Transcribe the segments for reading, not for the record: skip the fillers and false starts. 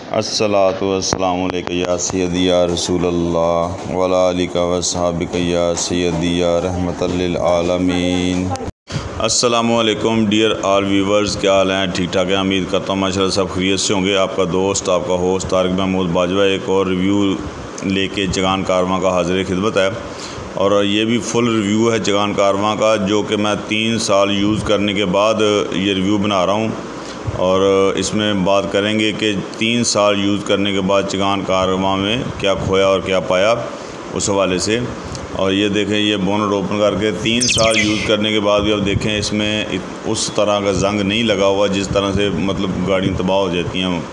अस्सलातु वस्सलामु अलैका या सय्यदी या रसूलल्लाह वला आलिका वस्सहाबिका या सय्यदी या रहमतल लिल आलमीन। अस्सलामु अलैकुम डियर ऑल व्यूवर्स, क्या हाल हैं? ठीक ठाक है, उम्मीद करता हूँ माशाल्लाह सब खैरियत से होंगे। आपका दोस्त आपका होस्ट तारिक महमूद बाजवा एक और रिव्यू लेके जगान कारवां का हाज़िर खिदमत है। और ये भी फुल रिव्यू है जगान कारवां का, जो कि मैं 3 साल यूज़ करने के बाद ये रिव्यू बना रहा हूँ। और इसमें बात करेंगे कि 3 साल यूज़ करने के बाद जगान कारवां में क्या खोया और क्या पाया, उस हवाले से। और ये देखें, ये बोनट ओपन करके 3 साल यूज़ करने के बाद भी अब देखें इसमें उस तरह का जंग नहीं लगा हुआ जिस तरह से मतलब गाड़ी तबाह हो जाती हैं।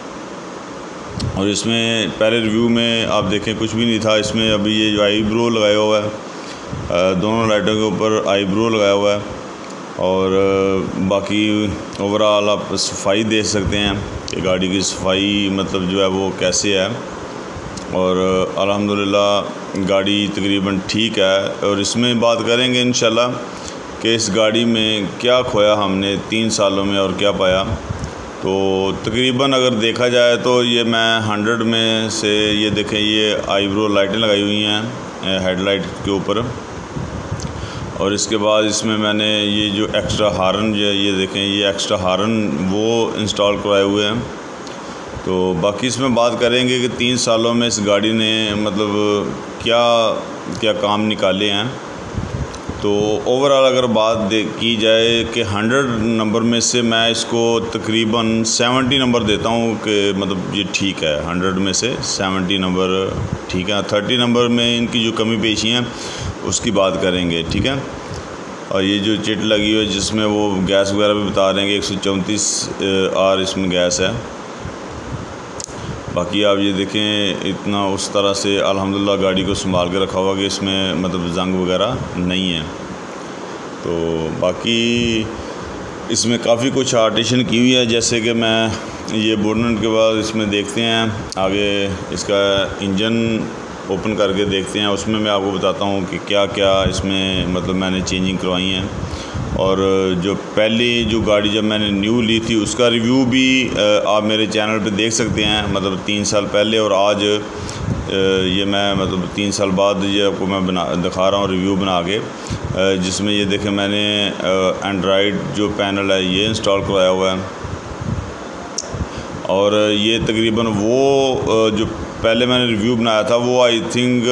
और इसमें पहले रिव्यू में आप देखें कुछ भी नहीं था। इसमें अभी ये जो आईब्रो लगाया हुआ है, दोनों लाइटों के ऊपर आईब्रो लगाया हुआ है। और बाकी ओवरऑल आप सफाई देख सकते हैं कि गाड़ी की सफाई मतलब जो है वो कैसे है। और अल्हम्दुलिल्लाह गाड़ी तकरीबन ठीक है। और इसमें बात करेंगे इंशाल्लाह कि इस गाड़ी में क्या खोया हमने 3 सालों में और क्या पाया। तो तकरीबन अगर देखा जाए तो ये मैं 100 में से, ये देखें ये आईब्रो लाइटें लगाई हुई हैं हेडलाइट के ऊपर। और इसके बाद इसमें मैंने ये जो एक्स्ट्रा हार्न जो है, ये देखें ये एक्स्ट्रा हार्न वो इंस्टॉल करवाए हुए हैं। तो बाकी इसमें बात करेंगे कि 3 सालों में इस गाड़ी ने मतलब क्या क्या काम निकाले हैं। तो ओवरऑल अगर बात की जाए कि 100 नंबर में से मैं इसको तकरीबन 70 नंबर देता हूँ कि मतलब ये ठीक है। 100 में से 70 नंबर ठीक है। 30 नंबर में इनकी जो कमी पेशी हैं उसकी बात करेंगे, ठीक है। और ये जो चिट लगी हुई है जिसमें वो गैस वगैरह भी बता रहे हैं कि 134 आर इसमें गैस है। बाकी आप ये देखें इतना उस तरह से अल्हम्दुलिल्लाह गाड़ी को संभाल के रखा हुआ कि इसमें मतलब जंग वगैरह नहीं है। तो बाकी इसमें काफ़ी कुछ आर्टिशन की हुई है, जैसे कि मैं ये बोनट के बाद इसमें देखते हैं आगे इसका इंजन ओपन करके देखते हैं। उसमें मैं आपको बताता हूँ कि क्या क्या इसमें मतलब मैंने चेंजिंग करवाई हैं। और जो पहली जो गाड़ी जब मैंने न्यू ली थी उसका रिव्यू भी आप मेरे चैनल पे देख सकते हैं, मतलब 3 साल पहले और आज ये मैं मतलब 3 साल बाद ये आपको मैं दिखा रहा हूँ रिव्यू बना के, जिसमें ये देखें मैंने एंड्रॉयड जो पैनल है ये इंस्टॉल करवाया हुआ है। और ये तकरीबन वो जो पहले मैंने रिव्यू बनाया था वो आई थिंक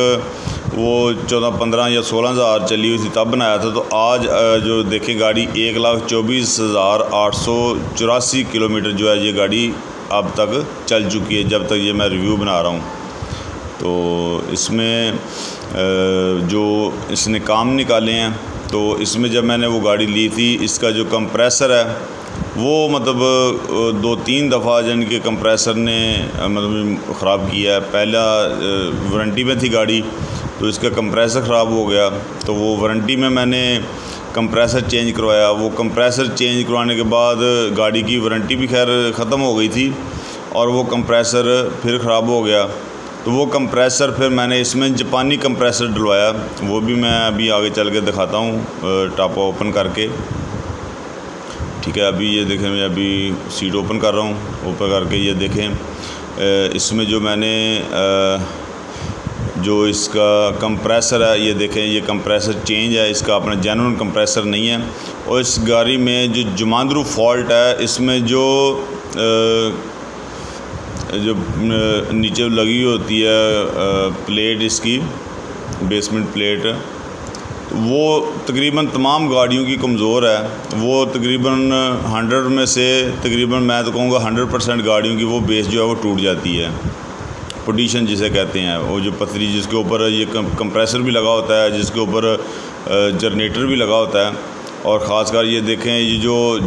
वो 14, 15 या 16 हज़ार चली हुई थी तब बनाया था। तो आज जो देखें गाड़ी 1,24,884 किलोमीटर जो है ये गाड़ी अब तक चल चुकी है जब तक ये मैं रिव्यू बना रहा हूँ। तो इसमें जो इसने काम निकाले हैं, तो इसमें जब मैंने वो गाड़ी ली थी इसका जो कंप्रेसर है वो मतलब 2-3 दफ़ा यानी कि कंप्रेसर ने मतलब ख़राब किया है। पहला वारंटी में थी गाड़ी तो इसका कंप्रेसर ख़राब हो गया, तो वो वारंटी में मैंने कंप्रेसर चेंज करवाया। वो कंप्रेसर चेंज करवाने के बाद गाड़ी की वारंटी भी खैर ख़त्म हो गई थी और वो कंप्रेसर फिर ख़राब हो गया। तो वो कंप्रेसर फिर मैंने इसमें जापानी कंप्रेसर डलवाया, वो भी मैं अभी आगे चल के दिखाता हूँ टॉप ओपन करके, ठीक है। अभी ये देखें मैं अभी सीट ओपन कर रहा हूँ, ओपन करके ये देखें इसमें जो मैंने जो इसका कंप्रेसर है ये देखें ये कंप्रेसर चेंज है, इसका अपना जेन्युइन कंप्रेसर नहीं है। और इस गाड़ी में जो जुमांद्रू फॉल्ट है इसमें जो नीचे लगी होती है प्लेट, इसकी बेसमेंट प्लेट, वो तकरीबन तमाम गाड़ियों की कमज़ोर है। वो तकरीबन 100 में से तकरीबन मैं तो कहूँगा 100% गाड़ियों की वो बेस जो है वो टूट जाती है, पोजीशन जिसे कहते हैं। वो जो पतरी जिसके ऊपर ये कंप्रेसर भी लगा होता है, जिसके ऊपर जनरेटर भी लगा होता है। और ख़ासकर ये देखें ये जो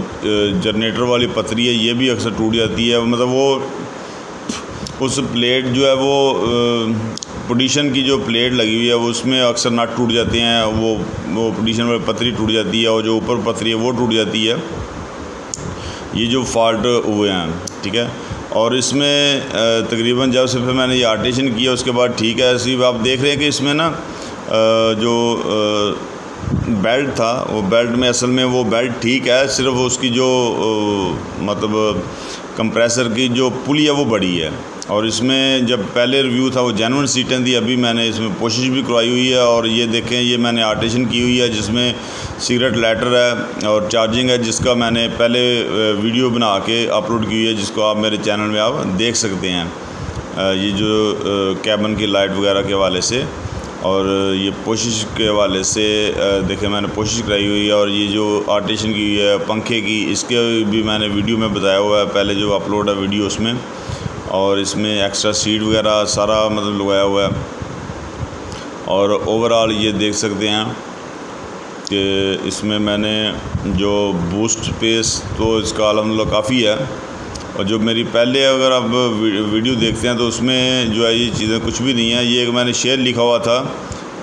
जनरेटर वाली पतरी है ये भी अक्सर टूट जाती है। मतलब वो उस प्लेट जो है वो पोजीशन की जो प्लेट लगी हुई है वो उसमें अक्सर नट टूट जाते हैं, वो पोजीशन वाली पतरी टूट जाती है और जो ऊपर पतरी है वो टूट जाती है। ये जो फॉल्ट हुए हैं, ठीक है। और इसमें तकरीबन जब से फिर मैंने ये आर्टिशन किया उसके बाद ठीक है। ऐसे आप देख रहे हैं कि इसमें ना जो बेल्ट था वो बेल्ट में असल में वो बेल्ट ठीक है, सिर्फ उसकी जो मतलब कंप्रेसर की जो पुली है वो बड़ी है। और इसमें जब पहले रिव्यू था वो जेन्युइन सीटें थी, अभी मैंने इसमें कोशिश भी करवाई हुई है। और ये देखें, ये मैंने आर्टिशन की हुई है जिसमें सिगरेट लाइटर है और चार्जिंग है, जिसका मैंने पहले वीडियो बना के अपलोड की हुई है, जिसको आप मेरे चैनल में आप देख सकते हैं। ये जो कैबिन की लाइट वगैरह के हवाले से और ये पोशिश के हवाले से देखें मैंने कोशिश कराई हुई है। और ये जो आर्टिशन की हुई है पंखे की, इसके भी मैंने वीडियो में बताया हुआ है पहले जो अपलोड है वीडियो उसमें। और इसमें एक्स्ट्रा सीट वगैरह सारा मतलब लगाया हुआ है। और ओवरऑल ये देख सकते हैं कि इसमें मैंने जो बूस्ट स्पेस तो इसका अल्हम्दुलिल्लाह काफ़ी है। और जो मेरी पहले अगर आप वीडियो देखते हैं तो उसमें जो है ये चीज़ें कुछ भी नहीं है। ये एक मैंने शेयर लिखा हुआ था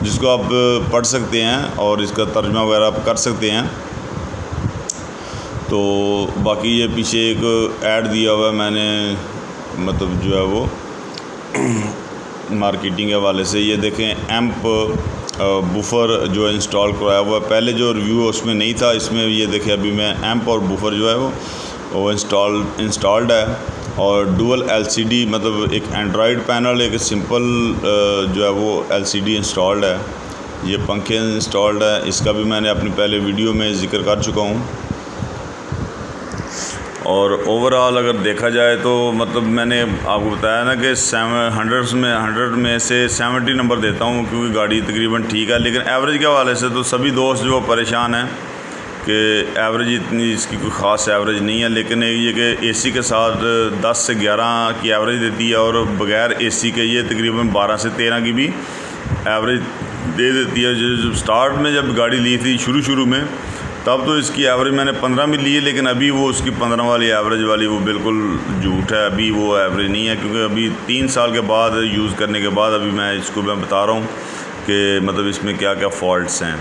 जिसको आप पढ़ सकते हैं और इसका तर्जुमा वगैरह आप कर सकते हैं। तो बाकी ये पीछे एक ऐड दिया हुआ है मैंने, मतलब जो है वो मार्केटिंग के हवाले से। ये देखें एम्प बूफर जो इंस्टॉल करवाया हुआ है, पहले जो रिव्यू उसमें नहीं था, इसमें ये देखें अभी मैं एम्प और बूफर जो है वो इंस्टॉल्ड है। और डुअल एलसीडी मतलब एक एंड्रॉयड पैनल, एक सिंपल जो है वो एलसीडी इंस्टॉल्ड है। ये पंखे इंस्टॉल्ड है, इसका भी मैंने अपनी पहले वीडियो में ज़िक्र कर चुका हूँ। और ओवरऑल अगर देखा जाए तो मतलब मैंने आपको बताया ना कि 100 में से 70 नंबर देता हूँ, क्योंकि गाड़ी तकरीबन ठीक है। लेकिन एवरेज के हवाले से तो सभी दोस्त जो परेशान हैं कि एवरेज इतनी इसकी कोई ख़ास एवरेज नहीं है। लेकिन ये कि एसी के साथ 10 से 11 की एवरेज देती है और बग़ैर एसी के ये तकरीबन 12 से 13 की भी एवरेज दे देती है। जो स्टार्ट में जब गाड़ी ली थी शुरू में, तब तो इसकी एवरेज मैंने 15 में ली है, लेकिन अभी वो उसकी 15 वाली एवरेज वाली वो बिल्कुल झूठ है। अभी वो एवरेज नहीं है, क्योंकि अभी 3 साल के बाद यूज़ करने के बाद अभी मैं बता रहा हूँ कि मतलब इसमें क्या क्या फ़ॉल्ट्स हैं।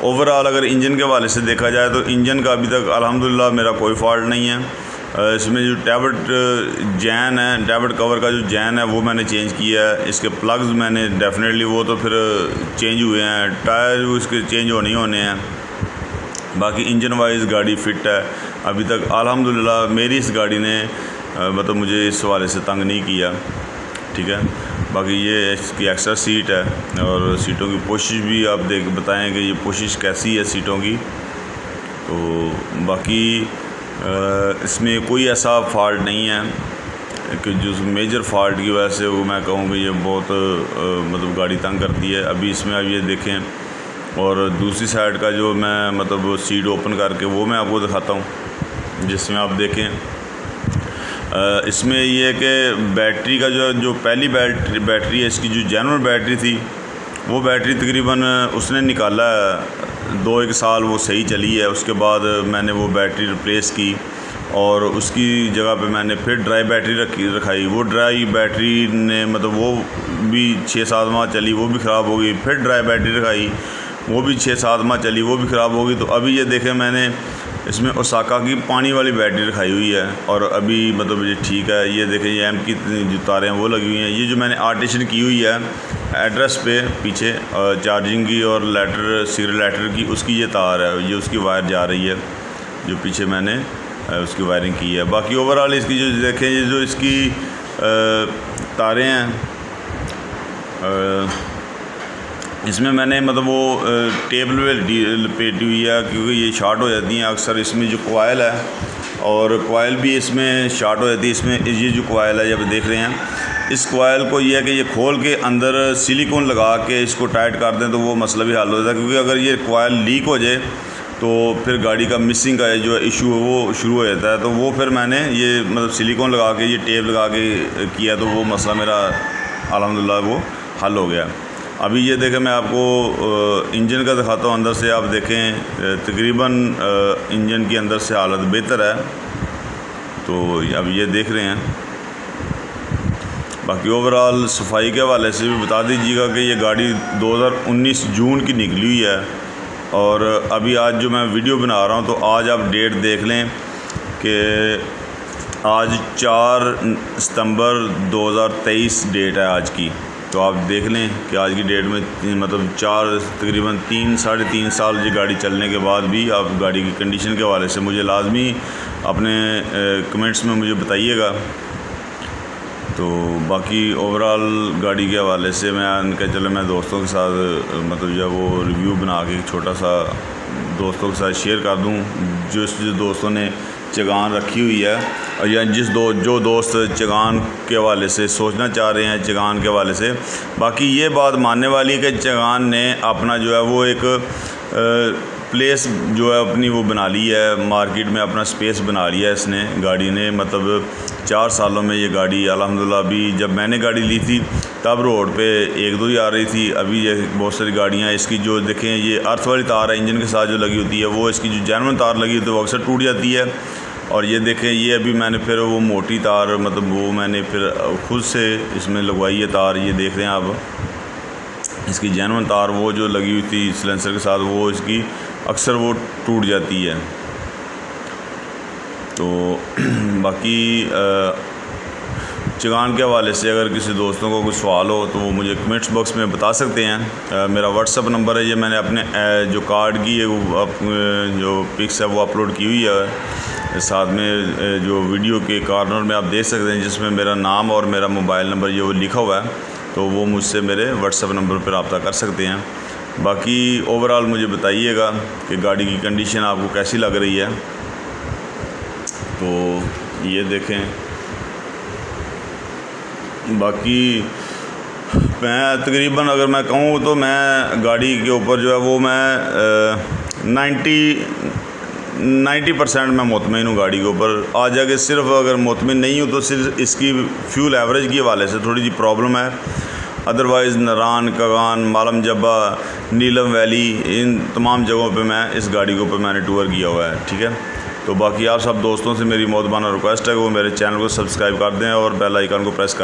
ओवरऑल अगर इंजन के हवाले से देखा जाए तो इंजन का अभी तक अल्हम्दुलिल्लाह मेरा कोई फॉल्ट नहीं है। इसमें जो टैबलेट जैन है, टैबलेट कवर का जो जैन है वो मैंने चेंज किया है। इसके प्लग्स मैंने डेफिनेटली वो तो फिर चेंज हुए हैं, टायर उसके चेंज होने हैं। बाकी इंजन वाइज गाड़ी फ़िट है अभी तक अल्हम्दुलिल्लाह। मेरी इस गाड़ी ने मतलब मुझे इस हवाले से तंग नहीं किया, ठीक है। बाकी ये इसकी एक्स्ट्रा सीट है और सीटों की पोशिश भी आप बताएं कि ये पोशिश कैसी है सीटों की। तो बाकी इसमें कोई ऐसा फॉल्ट नहीं है कि जो मेजर फॉल्ट की वजह से वो मैं कहूँ कि ये बहुत मतलब गाड़ी तंग करती है। अभी इसमें अब ये देखें, और दूसरी साइड का जो मैं मतलब सीट ओपन करके वो मैं आपको दिखाता हूँ, जिसमें आप देखें इसमें ये है कि बैटरी का जो पहली बैटरी है इसकी जो जेन्युइन बैटरी थी, वो बैटरी तकरीबन उसने निकाला 2-1 साल वो सही चली है। उसके बाद मैंने वो बैटरी रिप्लेस की और उसकी जगह पे मैंने फिर ड्राई बैटरी रखाई। वो ड्राई बैटरी ने मतलब वो भी 6-7 माह चली, वो भी ख़राब हो गई। फिर ड्राई बैटरी रखाई, वो भी 6-7 माह चली, वो भी ख़राब हो गई। तो अभी ये देखें मैंने इसमें ओसाका की पानी वाली बैटरी रखाई हुई है और अभी मतलब ये ठीक है। ये देखें ये एम की जो तारें हैं वो लगी हुई हैं। ये जो मैंने आर्टिशन की हुई है एड्रेस पे पीछे चार्जिंग की और सिगरेट लाइटर की, उसकी ये तार है, ये उसकी वायर जा रही है जो पीछे मैंने उसकी वायरिंग की है। बाकी ओवरऑल इसकी जो देखें ये जो इसकी तारें हैं, इसमें मैंने मतलब वो टेबल पे लपेटी हुई है, क्योंकि ये शॉर्ट हो जाती हैं अक्सर। इसमें जो कोयल है और कोयल भी इसमें शॉर्ट हो जाती है। इसमें ये जो कोयल है जब देख रहे हैं, इस कोयल को ये है कि ये खोल के अंदर सिलिकॉन लगा के इसको टाइट कर दें तो वो मसला भी हल हो जाता है। क्योंकि अगर ये कोयल लीक हो जाए तो फिर गाड़ी का मिसिंग का जो इशू है वो शुरू हो जाता है। तो वो फिर मैंने ये मतलब सिलिकॉन लगा के ये टेप लगा के किया, तो वो मसला मेरा अल्हम्दुलिल्लाह वो हल हो गया। अभी ये देखें मैं आपको इंजन का दिखाता हूँ। अंदर से आप देखें तकरीबन इंजन की अंदर से हालत बेहतर है। तो अब ये देख रहे हैं। बाकी ओवरऑल सफाई के हवाले से भी बता दीजिएगा कि ये गाड़ी 2019 जून की निकली हुई है। और अभी आज जो मैं वीडियो बना रहा हूँ, तो आज आप डेट देख लें कि आज 4 सितंबर 2023 डेट है आज की। तो आप देख लें कि आज की डेट में मतलब तकरीबन 3-3.5 साल ये गाड़ी चलने के बाद भी आप गाड़ी की कंडीशन के हवाले से मुझे लाजमी अपने कमेंट्स में मुझे बताइएगा। तो बाकी ओवरऑल गाड़ी के हवाले से मैं दोस्तों के साथ मतलब जब वो रिव्यू बना के छोटा सा दोस्तों के साथ शेयर कर दूं, जिस दोस्तों ने चगान रखी हुई है और या जो दोस्त चगान के हवाले से सोचना चाह रहे हैं चगान के हवाले से। बाकी ये बात मानने वाली है कि चगान ने अपना जो है वो एक प्लेस जो है अपनी वो बना ली है, मार्केट में अपना स्पेस बना लिया है इसने गाड़ी ने। मतलब 4 सालों में ये गाड़ी अल्हम्दुलिल्लाह, अभी जब मैंने गाड़ी ली थी तब रोड पे 1-2 ही आ रही थी। अभी ये बहुत सारी गाड़ियाँ इसकी जो देखें, ये अर्थ वाली तार है इंजन के साथ जो लगी होती है, वो इसकी जो जेन्युइन तार लगी होती है वो अक्सर टूट जाती है। और ये देखें, ये अभी मैंने फिर वो मोटी तार मतलब वो मैंने फिर खुद से इसमें लगवाई है तार। ये देख रहे हैं आप, इसकी जेन्युइन तार वो जो लगी हुई थी सिलेंसर के साथ, वो इसकी अक्सर वो टूट जाती है। तो बाकी चगान के हवाले से अगर किसी दोस्तों को कुछ सवाल हो तो वो मुझे कमेंट्स बॉक्स में बता सकते हैं। मेरा व्हाट्सअप नंबर है, ये मैंने अपने जो कार्ड की जो पिक्स है वो अपलोड की हुई है। साथ में जो वीडियो के कॉर्नर में आप देख सकते हैं जिसमें मेरा नाम और मेरा मोबाइल नंबर ये वो लिखा हुआ है, तो वो मुझसे मेरे व्हाट्सअप नंबर पर रब्ता कर सकते हैं। बाकी ओवरऑल मुझे बताइएगा कि गाड़ी की कंडीशन आपको कैसी लग रही है। तो ये देखें, बाकी मैं तकरीबन अगर मैं कहूँ तो मैं गाड़ी के ऊपर जो है वो मैं 90% मैं मुतमिन हूँ गाड़ी के ऊपर। आज आगे सिर्फ अगर मुतमिन नहीं हूँ तो सिर्फ इसकी फ्यूल एवरेज के हवाले से थोड़ी सी प्रॉब्लम है। अदरवाइज़ नरान, कगान, मालम जब्बा, नीलम वैली, इन तमाम जगहों पे मैं इस गाड़ी के ऊपर मैंने टूर किया हुआ है। ठीक है, तो बाकी आप सब दोस्तों से मेरी मोहतबाना रिक्वेस्ट है कि वो मेरे चैनल को सब्सक्राइब कर दें और बेल आइकन को प्रेस कर